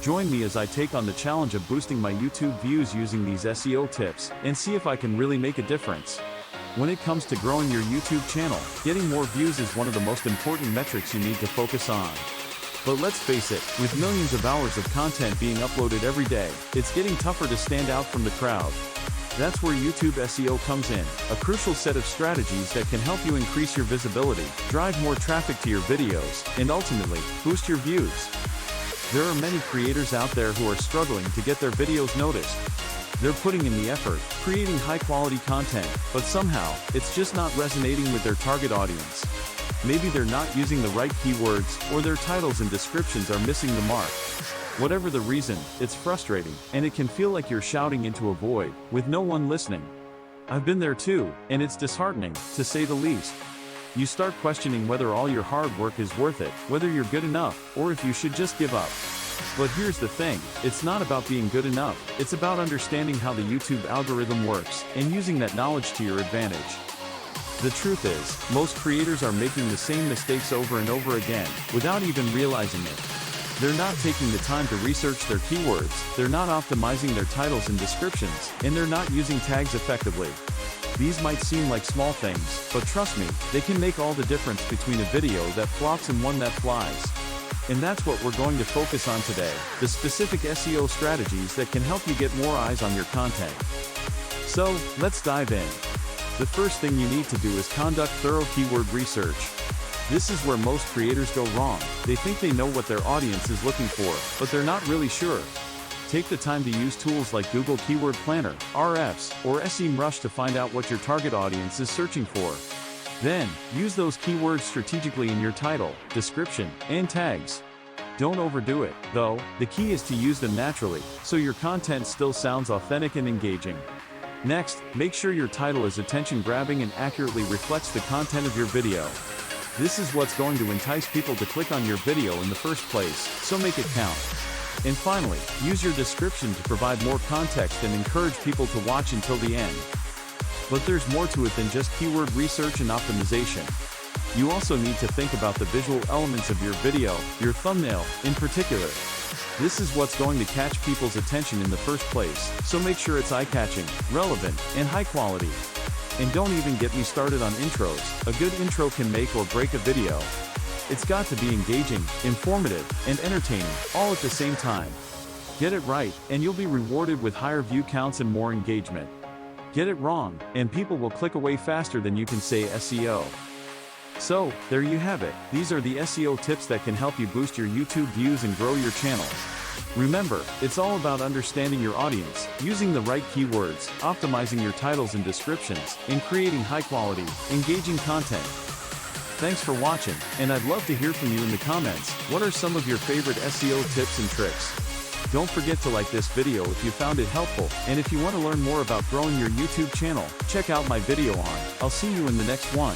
Join me as I take on the challenge of boosting my YouTube views using these SEO tips, and see if I can really make a difference. When it comes to growing your YouTube channel, getting more views is one of the most important metrics you need to focus on. But let's face it, with millions of hours of content being uploaded every day, it's getting tougher to stand out from the crowd. That's where YouTube SEO comes in, a crucial set of strategies that can help you increase your visibility, drive more traffic to your videos, and ultimately, boost your views. There are many creators out there who are struggling to get their videos noticed. They're putting in the effort, creating high-quality content, but somehow, it's just not resonating with their target audience. Maybe they're not using the right keywords, or their titles and descriptions are missing the mark. Whatever the reason, it's frustrating, and it can feel like you're shouting into a void, with no one listening. I've been there too, and it's disheartening, to say the least. You start questioning whether all your hard work is worth it, whether you're good enough, or if you should just give up. But here's the thing, it's not about being good enough, it's about understanding how the YouTube algorithm works, and using that knowledge to your advantage. The truth is, most creators are making the same mistakes over and over again, without even realizing it. They're not taking the time to research their keywords, they're not optimizing their titles and descriptions, and they're not using tags effectively. These might seem like small things, but trust me, they can make all the difference between a video that flops and one that flies. And that's what we're going to focus on today, the specific SEO strategies that can help you get more eyes on your content. So, let's dive in. The first thing you need to do is conduct thorough keyword research. This is where most creators go wrong. They think they know what their audience is looking for, but they're not really sure. Take the time to use tools like Google Keyword Planner, RFs, or SEMrush to find out what your target audience is searching for. Then, use those keywords strategically in your title, description, and tags. Don't overdo it, though. The key is to use them naturally, so your content still sounds authentic and engaging. Next, make sure your title is attention-grabbing and accurately reflects the content of your video. This is what's going to entice people to click on your video in the first place, so make it count. And finally, use your description to provide more context and encourage people to watch until the end. But there's more to it than just keyword research and optimization. You also need to think about the visual elements of your video, your thumbnail, in particular. This is what's going to catch people's attention in the first place, so make sure it's eye-catching, relevant, and high quality. And don't even get me started on intros. A good intro can make or break a video. It's got to be engaging, informative, and entertaining, all at the same time. Get it right, and you'll be rewarded with higher view counts and more engagement. Get it wrong, and people will click away faster than you can say SEO. So, there you have it. These are the SEO tips that can help you boost your YouTube views and grow your channel. Remember, it's all about understanding your audience, using the right keywords, optimizing your titles and descriptions, and creating high-quality, engaging content. Thanks for watching, and I'd love to hear from you in the comments. What are some of your favorite SEO tips and tricks? Don't forget to like this video if you found it helpful, and if you want to learn more about growing your YouTube channel, check out my video on. I'll see you in the next one.